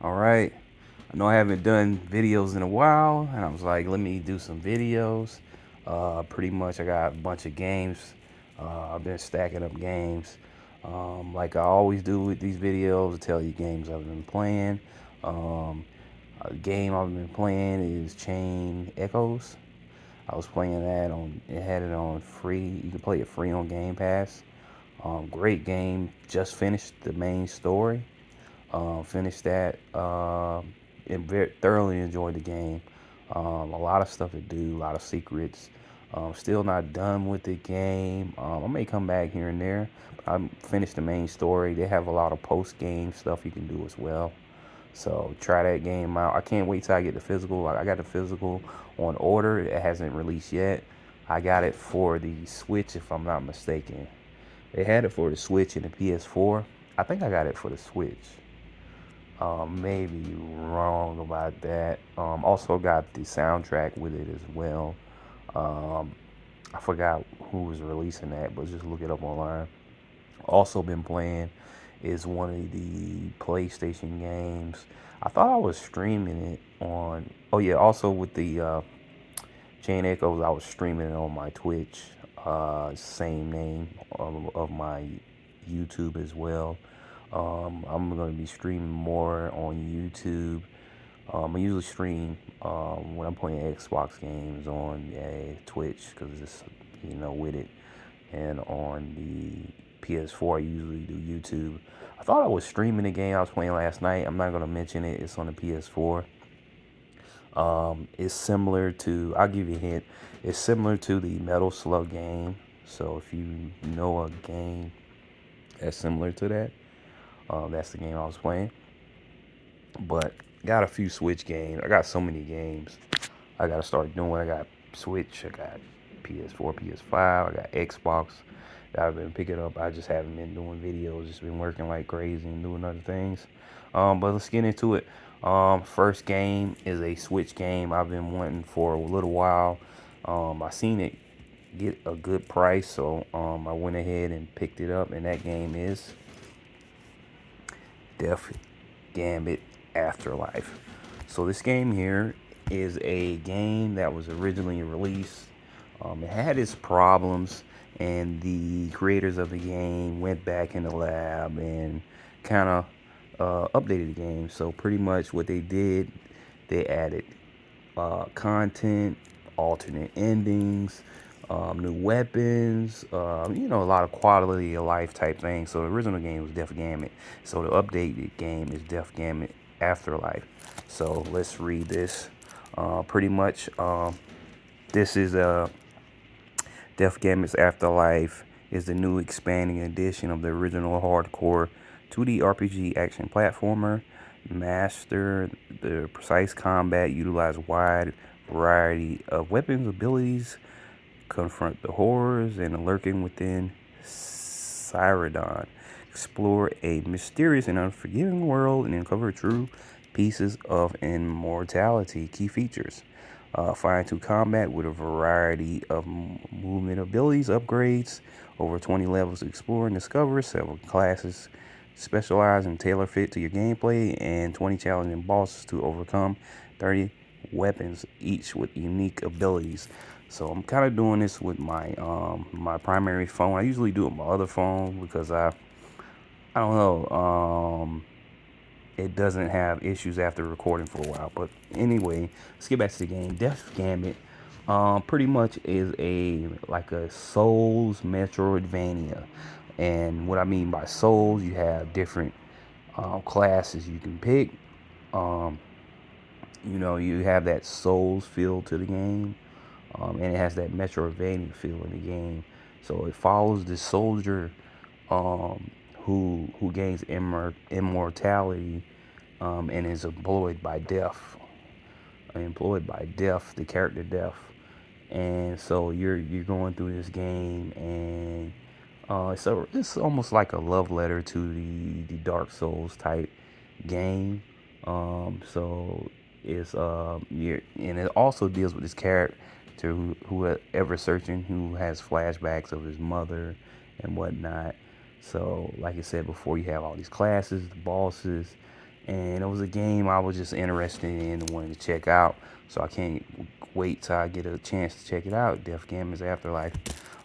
All right. I know I haven't done videos in a while, and I was like, let me do some videos. Pretty much, I got a bunch of games. I've been stacking up games. Like I always do with these videos, I tell you games I've been playing. Um, a game I've been playing is Chain Echoes. I was playing that on, it had it on free. You can play it free on Game Pass. Great game. Just finished the main story. Finished that and very thoroughly enjoyed the game. A lot of stuff to do, a lot of secrets. Still not done with the game. I may come back here and there. I finished the main story. They have a lot of post game stuff you can do as well. So try that game out. I can't wait till I get the physical. I got the physical on order. It hasn't released yet. I got it for the Switch, if I'm not mistaken. They had it for the Switch and the PS4. I think I got it for the Switch. Maybe wrong about that. Also got the soundtrack with it as well. Um, I forgot who was releasing that, but just look it up online. Also been playing is one of the PlayStation games. I thought I was streaming it on. Oh yeah, also with the Chain Echoes, I was streaming it on my Twitch. Same name of my YouTube as well. I'm gonna be streaming more on YouTube. I usually stream when I'm playing Xbox games on Twitch because it's with it, and on the PS4 I usually do YouTube. I thought I was streaming the game I was playing last night. I'm not gonna mention it. It's on the PS4. It's similar to. I'll give you a hint. It's similar to the Metal Slug game. So if you know a game that's similar to that, that's the game I was playing. But got a few Switch games. I got so many games I gotta start doing. I got Switch, I got PS4, PS5, I got Xbox that I've been picking up. I just haven't been doing videos, just been working like crazy and doing other things. But let's get into it. First game is a Switch game I've been wanting for a little while. I seen it get a good price, so I went ahead and picked it up, and that game is Death Gambit Afterlife. So this game here is a game that was originally released. It had its problems, and the creators of the game went back in the lab and kind of updated the game. So pretty much what they did, they added content, alternate endings, new weapons, a lot of quality of life type things. So the original game was Death Gambit. So the updated game is Death Gambit Afterlife. So let's read this. Pretty much, this is Death Gambit's Afterlife is the new expanding edition of the original hardcore 2D RPG action platformer. Master the precise combat, utilize wide variety of weapons, abilities, confront the horrors and lurking within Cyrodion. Explore a mysterious and unforgiving world and uncover true pieces of immortality. Key features. Fine to combat with a variety of movement abilities, upgrades, over 20 levels to explore and discover, several classes specialize and tailor fit to your gameplay, and 20 challenging bosses to overcome, 30 weapons, each with unique abilities. So I'm kind of doing this with my primary phone. I usually do it with my other phone because I don't know. It doesn't have issues after recording for a while. But anyway, let's get back to the game. Death Gambit, pretty much is a Souls Metroidvania, and what I mean by Souls, you have different classes you can pick. Um, you have that Souls feel to the game, and it has that Metroidvania feel in the game. So it follows this soldier um, who gains immortality and is employed by death. The character Death. And so you're going through this game, and it's almost like a love letter to the Dark Souls type game. So it's and it also deals with this character who ever searching, who has flashbacks of his mother and whatnot. So like I said before, you have all these classes, the bosses, and it was a game I was just interested in and wanted to check out. So I can't wait till I get a chance to check it out. Def Gamers Afterlife.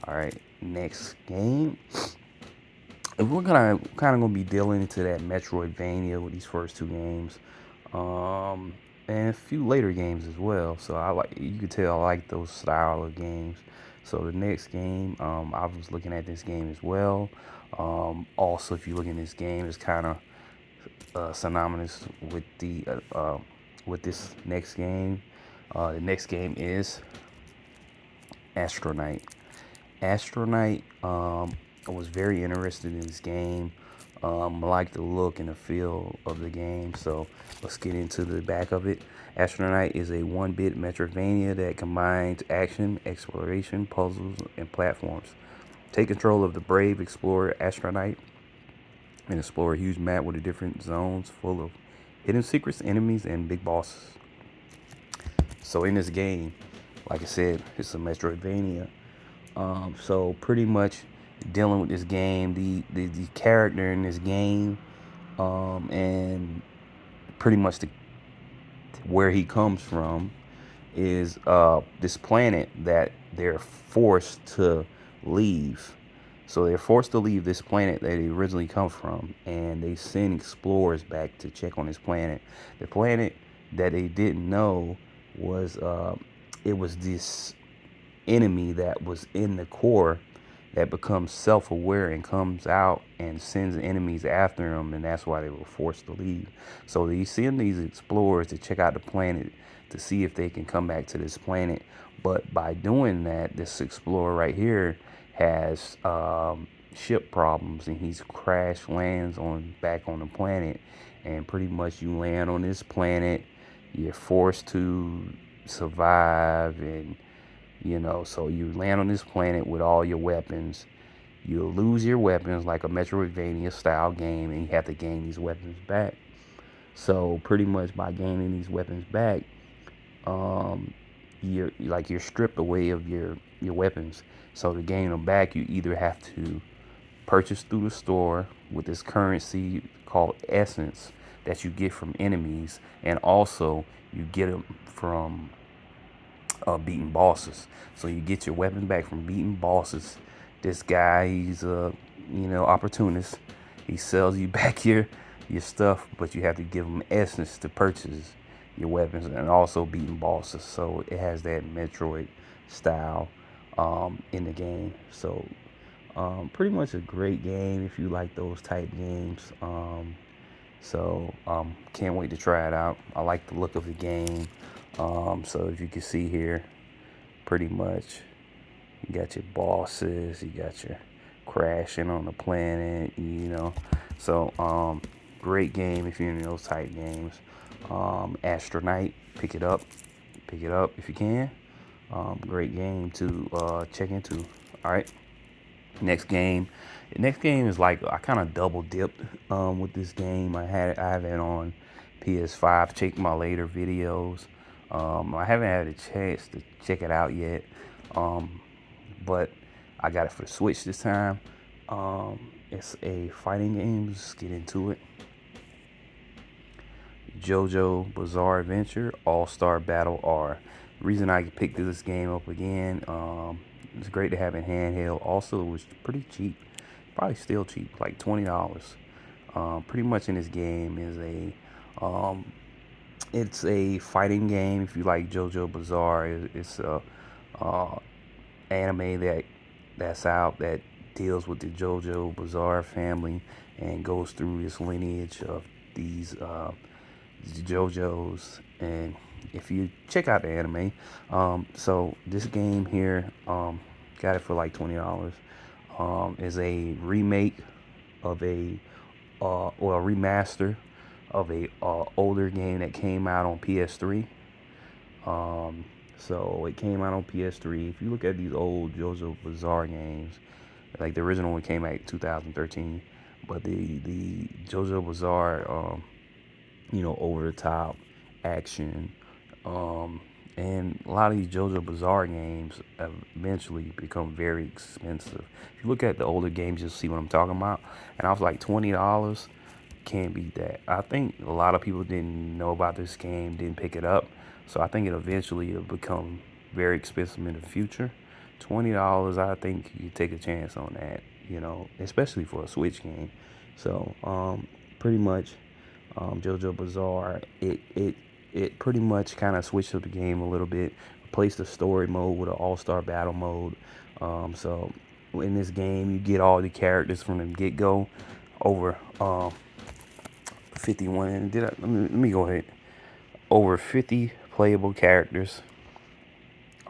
All right, next game. We're kind of gonna be dealing into that Metroidvania with these first two games, um, and a few later games as well. So you can tell I like those style of games. So the next game, I was looking at this game as well. Also, if you look at this game, it's kind of synonymous with this next game. The next game is Astronaut. Astronaut. I was very interested in this game. I like the look and the feel of the game. So let's get into the back of it. Astronaut is a one-bit Metroidvania that combines action, exploration, puzzles, and platforms. Take control of the brave explorer Astronaut and explore a huge map with the different zones full of hidden secrets, enemies, and big bosses. So in this game, like I said, it's a Metroidvania. So pretty much dealing with this game, the character in this game, and pretty much where he comes from is this planet that they're forced to leave. So they're forced to leave this planet that they originally come from, and they send explorers back to check on this planet. The planet that they didn't know was it was this enemy that was in the core that becomes self-aware and comes out and sends enemies after them, and that's why they were forced to leave. So they send these explorers to check out the planet to see if they can come back to this planet. But by doing that, this explorer right here has ship problems, and he's crash lands on back on the planet, and pretty much you land on this planet, you're forced to survive, and so you land on this planet with all your weapons. You'll lose your weapons like a Metroidvania style game, and you have to gain these weapons back. So pretty much by gaining these weapons back, you're stripped away of your weapons. So to gain them back, you either have to purchase through the store with this currency called essence that you get from enemies, and also you get them from beating bosses. So you get your weapons back from beating bosses. This guy, he's a opportunist. He sells you back your stuff, but you have to give him essence to purchase your weapons, and also beating bosses. So it has that Metroid style in the game. So pretty much a great game if you like those type games. Can't wait to try it out. I like the look of the game. So if you can see here, pretty much you got your bosses, you got your crashing on the planet. So great game if you're into those type games. Astronaut, pick it up if you can. Great game to check into. All right. Next game. The next game is like I kind of double dipped with this game. I have it on PS5. Check my later videos. I haven't had a chance to check it out yet, but I got it for the Switch this time. It's a fighting game. Let's get into it. JoJo Bizarre Adventure All-Star Battle R. The reason I picked this game up again, it's great to have it handheld. Also, it was pretty cheap, probably still cheap, like $20. Pretty much in this game is it's a fighting game. If you like JoJo Bizarre, it's a anime that's out that deals with the JoJo Bizarre family and goes through this lineage of these JoJo's. And if you check out the anime, so this game here, got it for like $20. Is a remake of or a remaster of a older game that came out on PS3. So it came out on PS3. If you look at these old JoJo Bizarre games, like the original one came out in 2013, but the JoJo Bizarre, over the top action, and a lot of these JoJo Bizarre games eventually become very expensive. If you look at the older games, you'll see what I'm talking about. And I was like $20. can't beat that. I think a lot of people didn't know about this game, didn't pick it up. So I think it eventually will become very expensive in the future. $20, I think you take a chance on that, especially for a Switch game. So pretty much JoJo Bizarre, it pretty much kind of switched up the game a little bit, replaced the story mode with an all-star battle mode. So in this game, you get all the characters from the get-go over 51. And let me go ahead. Over 50 playable characters.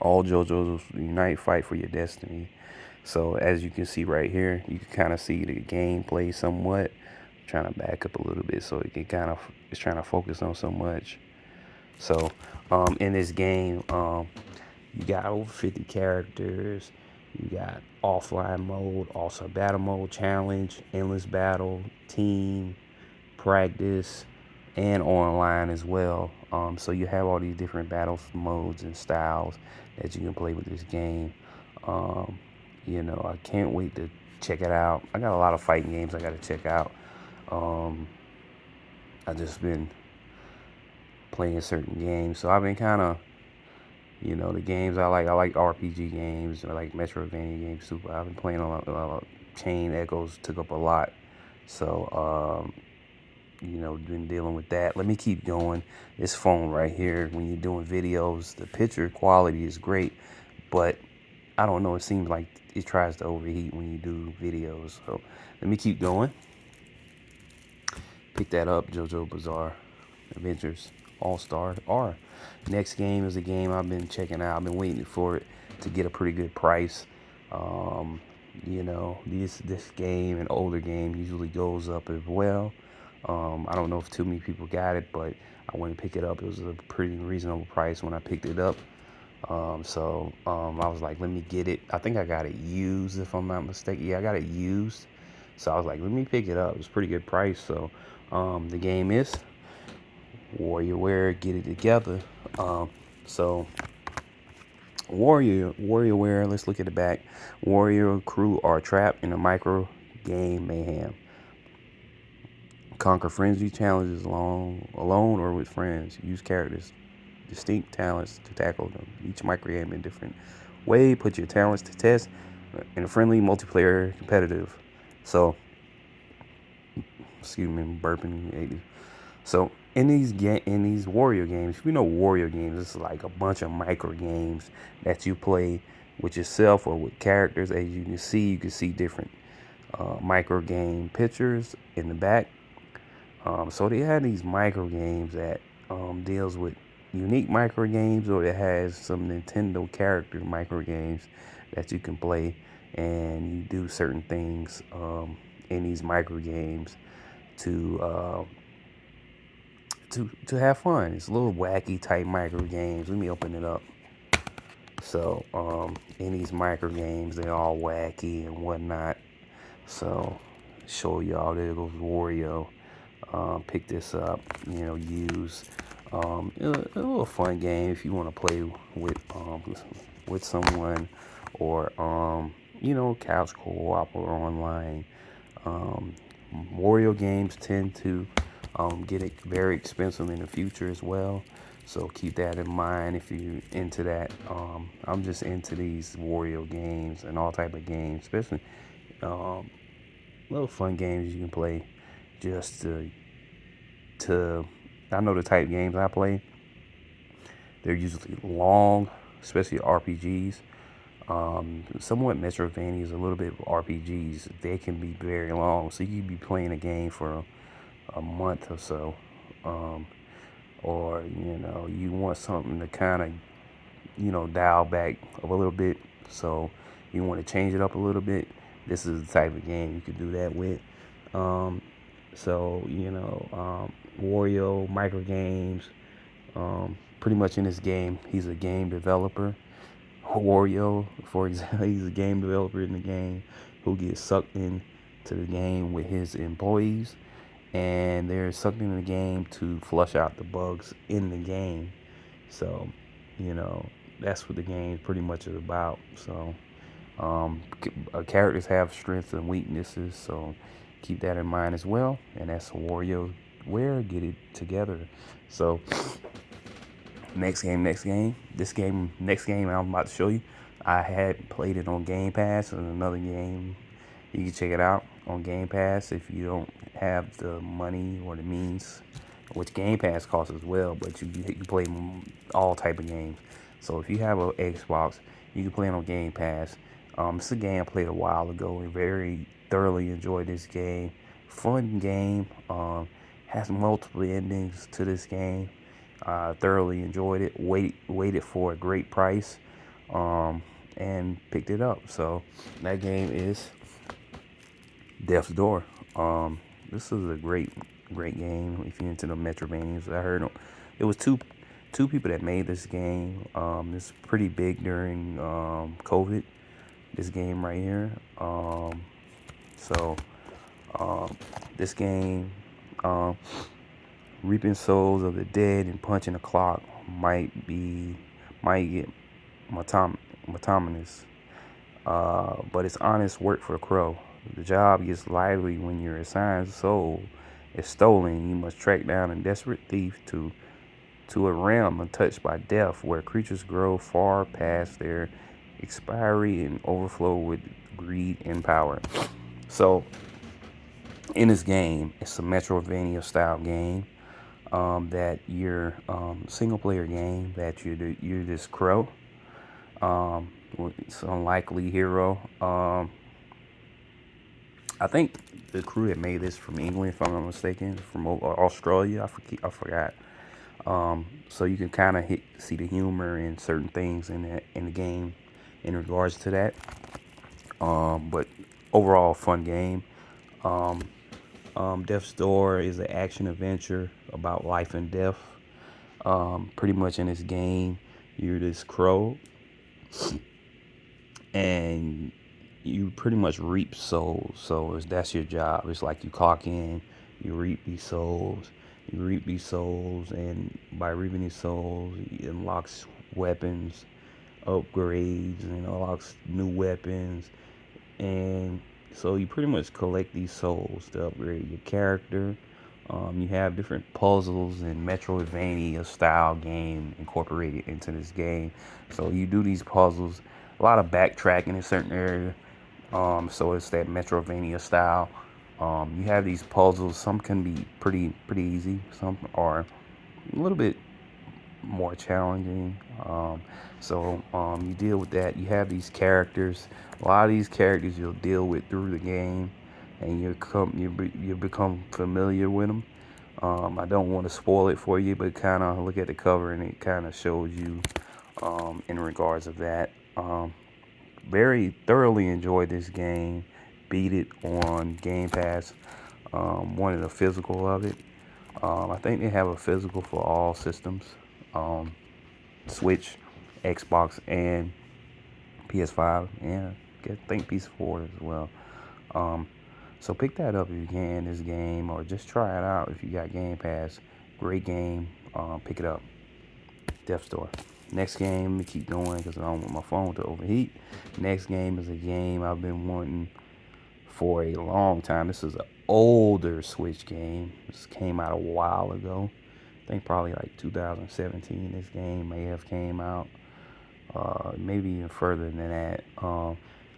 All JoJo's unite, fight for your destiny. So as you can see right here, you can kind of see the gameplay somewhat. I'm trying to back up a little bit so it can it's trying to focus on so much. So in this game, you got over 50 characters. You got offline mode, also battle mode, challenge, endless battle, team, practice, and online as well. So you have all these different battle modes and styles that you can play with this game. I can't wait to check it out. I got a lot of fighting games I got to check out. I just been playing certain games, so I've been kind of, the games I like RPG games, I like Metroidvania games too. But I've been playing a lot. Chain Echoes took up a lot, so been dealing with that. Let me keep going. This phone right here, when you're doing videos, the picture quality is great, but I don't know, it seems like it tries to overheat when you do videos. So let me keep going. Pick that up, JoJo Bizarre Adventures All-Star R. Next game is a game I've been checking out. I've been waiting for it to get a pretty good price. This game and older game usually goes up as well. I don't know if too many people got it, but I went to pick it up. It was a pretty reasonable price when I picked it up. I was like, let me get it. I think I got it used, if I'm not mistaken. Yeah, I got it used. So I was like, let me pick it up. It was a pretty good price. So the game is WarioWare Get It Together. So WarioWare, let's look at the back. Warrior crew are trapped in a micro game mayhem. Conquer frenzy challenges alone or with friends. Use characters' distinct talents to tackle them. Each micro game in a different way. Put your talents to test in a friendly multiplayer competitive. So, excuse me, I'm burping. So in these Wario games, if you know Wario games, it's like a bunch of micro games that you play with yourself or with characters. As you can see different micro game pictures in the back. So they have these micro games that deals with unique micro games, or it has some Nintendo character micro games that you can play, and you do certain things in these micro games to to have fun. It's little wacky type micro games. Let me open it up. So in these micro games, they're all wacky and whatnot. So show y'all, there goes Wario. Pick this up, use a little fun game if you want to play with someone, or couch co-op or online. Wario games tend to get it very expensive in the future as well, so keep that in mind if you're into that. I'm just into these Wario games and all type of games, especially little fun games you can play just to I know the type of games I play. They're usually long, especially RPGs. Somewhat Metroidvanias, a little bit of RPGs. They can be very long, so you can be playing a game for a month or so. Or you want something to kind of dial back a little bit, so you want to change it up a little bit. This is the type of game you could do that with. So Wario micro games. Pretty much in this game, he's a game developer. Wario, for example, he's a game developer in the game who gets sucked in to the game with his employees, and they're sucked into the game to flush out the bugs in the game. So, that's what the game pretty much is about. So, characters have strengths and weaknesses. So, keep that in mind as well. And that's WarioWare. Get it together. So next game I'm about to show you. I had played it on Game Pass, and another game you can check it out on Game Pass if you don't have the money or the means, which Game Pass costs as well. But you can play all type of games. So if you have an Xbox, you can play it on Game Pass. It's a game I played a while ago and very thoroughly enjoyed this game. Fun game. Has multiple endings to this game. Thoroughly enjoyed it. Waited for a great price, and picked it up. So that game is Death's Door. This is a great game if you're into the Metroidvanias. I heard it was two people that made this game. It's pretty big during COVID. This game right here. So this game, reaping souls of the dead and punching the clock might get monotonous, but it's honest work for a crow. The job gets lively when your assigned soul is stolen. You must track down a desperate thief to a realm untouched by death, where creatures grow far past their expiry and overflow with greed and power. So, in this game, it's a Metroidvania style game. That you're single player game that you're this crow. It's an unlikely hero. I think the crew that made this from England, if I'm not mistaken, from Australia. I forgot. So you can kind of see the humor in certain things in the game in regards to that. But overall, fun game. Death's Door is an action adventure about life and death. Pretty much in this game, you're this crow, and you pretty much reap souls. So that's your job. It's like you clock in, you reap these souls, and by reaping these souls, it unlocks weapons, upgrades, and unlocks new weapons. And so you pretty much collect these souls to upgrade your character. You have different puzzles and Metroidvania style game incorporated into this game. So you do these puzzles, a lot of backtracking in certain areas. So it's that Metroidvania style. You have these puzzles. Some can be pretty easy. Some are a little bit more challenging. You deal with that. You have these characters. A lot of these characters you'll deal with through the game, and you become familiar with them. I don't want to spoil it for you, but kind of look at the cover and it kind of shows you in regards of that. Very thoroughly enjoyed this game. Beat it on Game Pass. Wanted a physical of it. I think they have a physical for all systems. Switch, Xbox, and PS5. Yeah, I think PS4 as well. So pick that up if you can, this game, or just try it out if you got Game Pass. Great game. Pick it up. Death's Door. Next game, let me keep going because I don't want my phone to overheat. Next game is a game I've been wanting for a long time. This is an older Switch game. This came out a while ago. I think probably like 2017 this game may have came out. Maybe even further than that.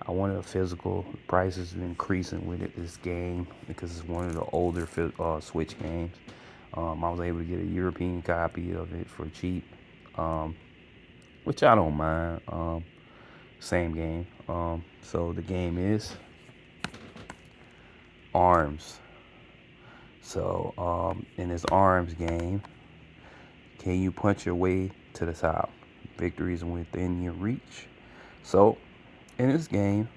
I wanted a physical. Prices are increasing with this game because it's one of the older Switch games. I was able to get a European copy of it for cheap, which I don't mind. Same game. So the game is Arms. So in this Arms game, can you punch your way to the top? Victory is within your reach. So in this game,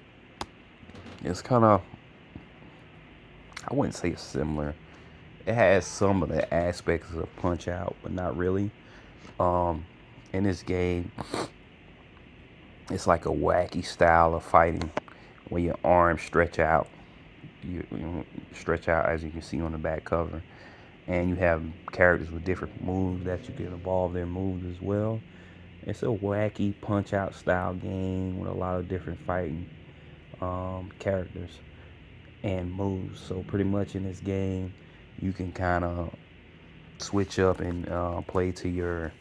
it's kind of, I wouldn't say it's similar. It has some of the aspects of Punch Out, but not really. In this game, it's like a wacky style of fighting where your arms stretch out. You stretch out, as you can see on the back cover. And you have characters with different moves that you can evolve their moves as well. It's a wacky Punch Out style game with a lot of different fighting characters. and moves. So pretty much in this game, you can kind of switch up and um, play to your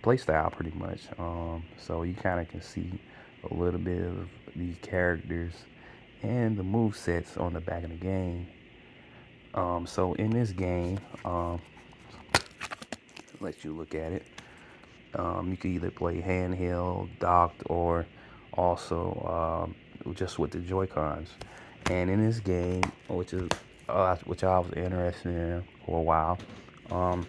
play style pretty much. So you kind of can see a little bit of these characters and the move sets on the back of the game. So in this game, let you look at it. You can either play handheld, docked, or also just with the Joy Cons. And in this game, which I was interested in for a while, um,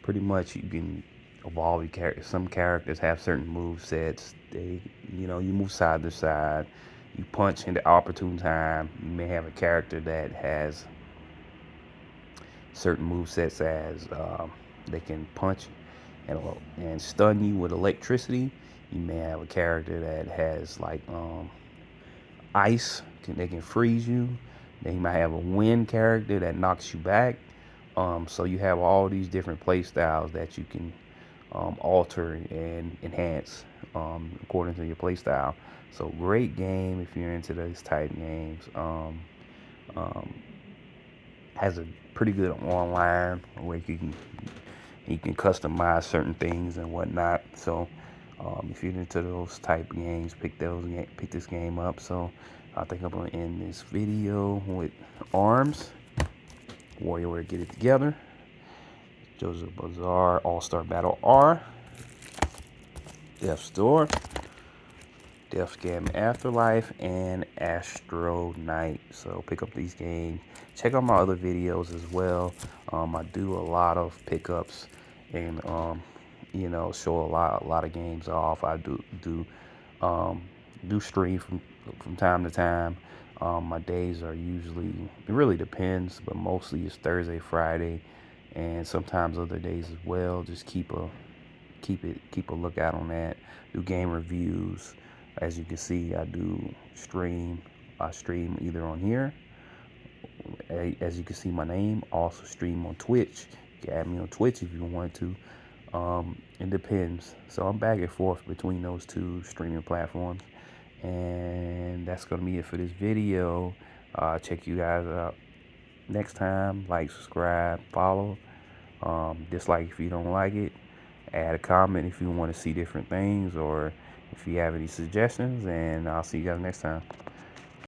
pretty much you can evolve your character. Some characters have certain move sets. You move side to side. You punch in the opportune time. You may have a character that has certain move sets as they can punch and stun you with electricity. You may have a character that has like ice. They can freeze you. Then you might have a wind character that knocks you back. So you have all these different play styles that you can alter and enhance according to your play style. So great game if you're into those type games. Um, has a pretty good online where you can customize certain things and whatnot. So if you're into those type games, pick this game up. So I think I'm gonna end this video with Arms WarioWare Get It Together, Joseph Bazaar All-Star Battle R, Death Store, Death Scam Afterlife, and Astro Knight. So pick up these games. Check out my other videos as well. I do a lot of pickups and show a lot of games off. I um, do stream from time to time. My days are usually, it really depends, but mostly it's Thursday, Friday, and sometimes other days as well. Just keep a lookout on that. Do game reviews. As you can see, I stream either on here. As you can see my name. Also stream on Twitch. You can add me on Twitch if you want to. It depends. So I'm back and forth between those two streaming platforms. And that's gonna be it for this video. Check you guys out next time. Like, subscribe, follow. Dislike if you don't like it. Add a comment if you want to see different things or if you have any suggestions. And I'll see you guys next time.